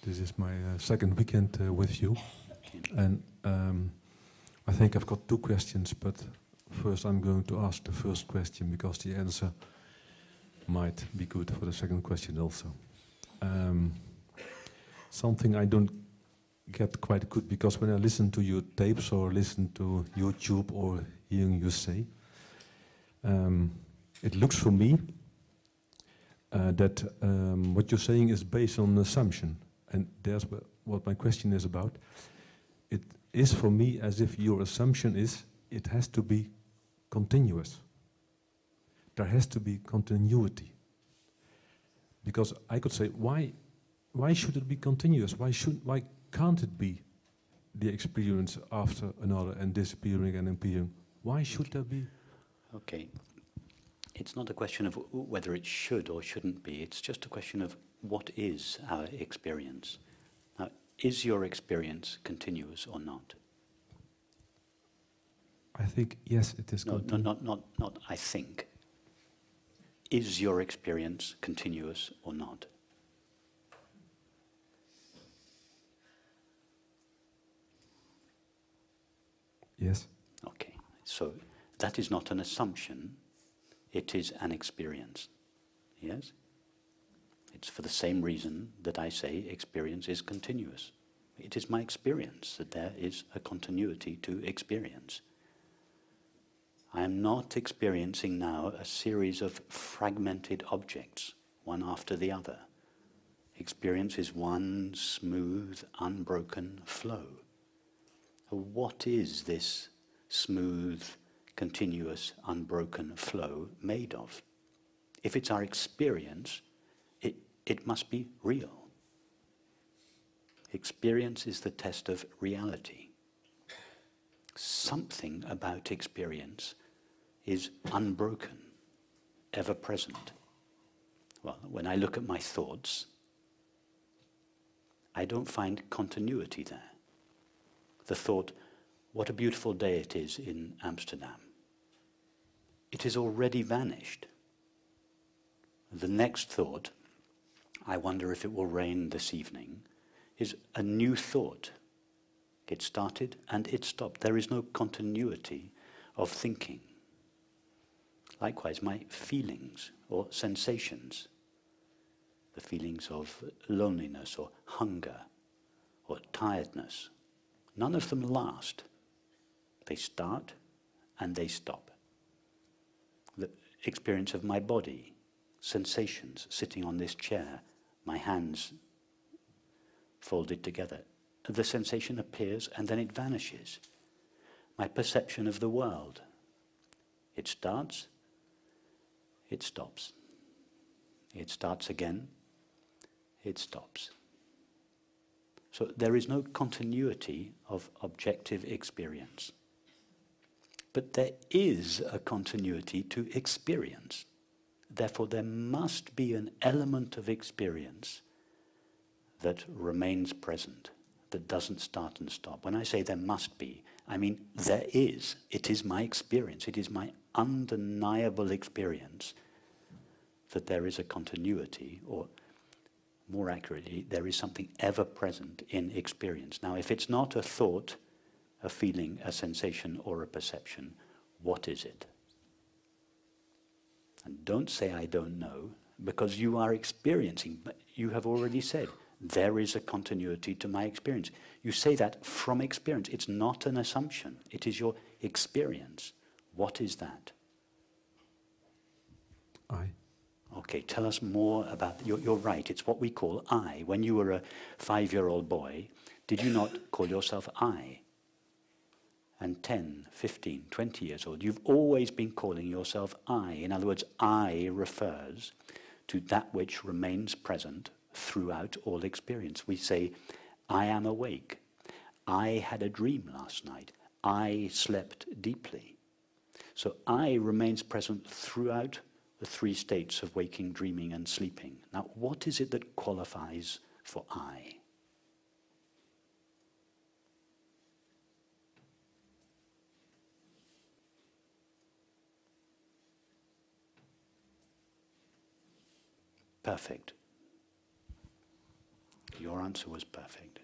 This is my second weekend with you, and I think I've got two questions, but first I'm going to ask the first question because the answer might be good for the second question also. Something I don't get quite good, because when I listen to your tapes or listen to YouTube or hearing you say, it looks for me that what you're saying is based on assumption, and there's what my question is about. It is for me as if your assumption is it has to be continuous. There has to be continuity. Because I could say, why should it be continuous? Why can't it be the experience after another and disappearing and appearing? Why should there be? Okay. It's not a question of whether it should or shouldn't be. It's just a question of what is our experience. Now, is your experience continuous or not? I think, yes, it is continuous. No, not I think. Is your experience continuous or not? Yes. Okay, so that is not an assumption, it is an experience. Yes? It's for the same reason that I say experience is continuous. It is my experience that there is a continuity to experience. I am not experiencing now a series of fragmented objects, one after the other. Experience is one smooth, unbroken flow. What is this smooth, continuous, unbroken flow made of? If it's our experience, it must be real. Experience is the test of reality. Something about experience is unbroken, ever present. Well, when I look at my thoughts, I don't find continuity there. The thought, what a beautiful day it is in Amsterdam. It has already vanished. The next thought, I wonder if it will rain this evening, is a new thought. It started and it stopped. There is no continuity of thinking. Likewise, my feelings or sensations, the feelings of loneliness or hunger or tiredness, none of them last. They start and they stop. The experience of my body, sensations, sitting on this chair, my hands folded together. The sensation appears and then it vanishes. My perception of the world, it starts, it stops. It starts again, it stops. So there is no continuity of objective experience. But there is a continuity to experience. Therefore, there must be an element of experience that remains present, that doesn't start and stop. When I say there must be, I mean there is. It is my experience. It is my undeniable experience that there is a continuity, or more accurately, there is something ever present in experience. Now, if it's not a thought, a feeling, a sensation, or a perception, what is it? And don't say I don't know, because you are experiencing, but you have already said, there is a continuity to my experience. You say that from experience. It's not an assumption. It is your experience. What is that? I. Okay, tell us more about, you're right, it's what we call I. When you were a 5-year-old boy, did you not call yourself I? And 10, 15, 20 years old, you've always been calling yourself I. In other words, I refers to that which remains present throughout all experience. We say, I am awake. I had a dream last night. I slept deeply. So I remains present throughout the 3 states of waking, dreaming, and sleeping. Now, what is it that qualifies for I? Perfect. Your answer was perfect.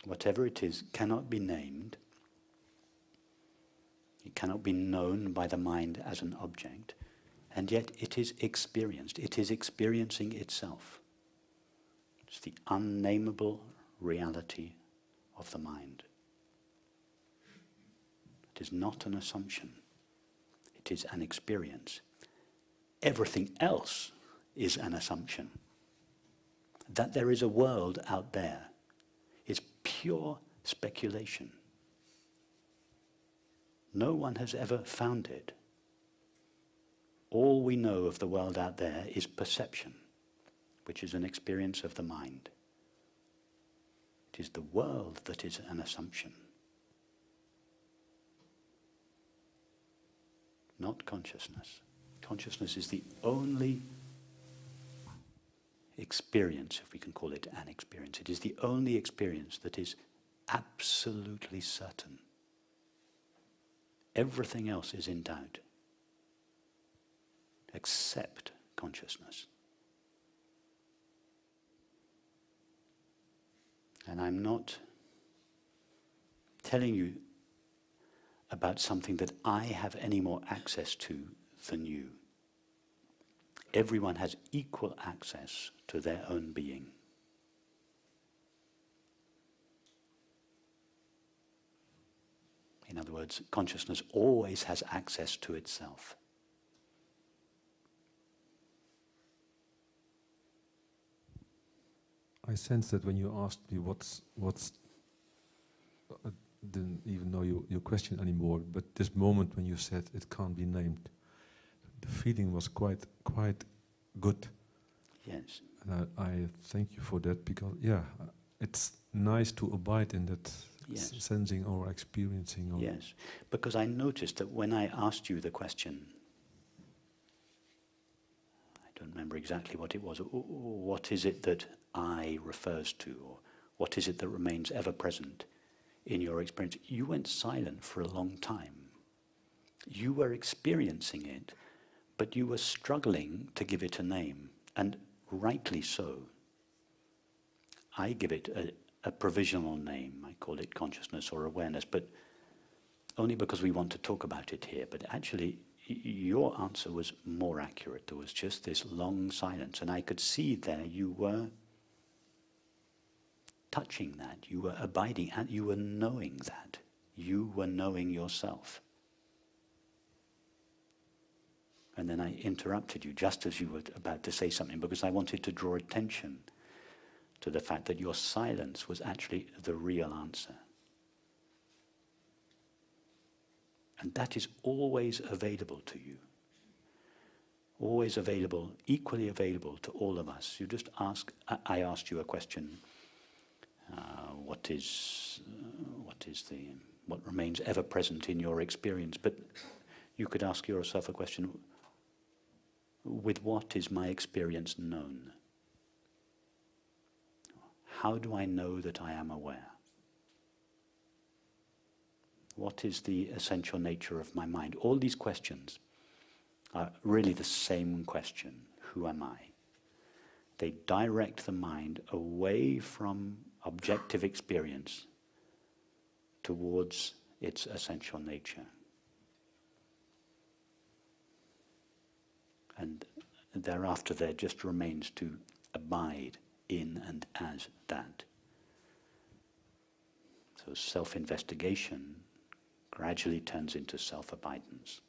Whatever it is cannot be named. It cannot be known by the mind as an object, and yet it is experienced. It is experiencing itself. It's the unnameable reality of the mind. It is not an assumption. It is an experience. Everything else is an assumption. That there is a world out there is pure speculation. No one has ever found it. All we know of the world out there is perception, which is an experience of the mind. It is the world that is an assumption, not consciousness. Consciousness is the only experience, if we can call it an experience. It is the only experience that is absolutely certain. Everything else is in doubt, except consciousness. And I'm not telling you about something that I have any more access to than you. Everyone has equal access to their own being. In other words, consciousness always has access to itself. I sense that when you asked me what's I didn't even know your question anymore, but this moment when you said it can't be named, the feeling was quite good. Yes. And I thank you for that, because it's nice to abide in that sensing or experiencing. Or yes, because I noticed that when I asked you the question, I don't remember exactly what it was, what is it that I refers to, or what is it that remains ever present in your experience, you went silent for a long time. You were experiencing it, but you were struggling to give it a name, and rightly so. I give it a provisional name. I call it consciousness or awareness, but only because we want to talk about it here. But actually, your answer was more accurate. There was just this long silence, and I could see there you were touching that, you were abiding, and you were knowing that. You were knowing yourself. And then I interrupted you just as you were about to say something, because I wanted to draw attention to the fact that your silence was actually the real answer. And that is always available to you. Always available, equally available to all of us. You just ask, I asked you a question, what remains ever present in your experience? But you could ask yourself a question, with what is my experience known? How do I know that I am aware? What is the essential nature of my mind? All these questions are really the same question. Who am I? They direct the mind away from objective experience towards its essential nature. And thereafter there just remains to abide in and as that. So self-investigation gradually turns into self-abidance.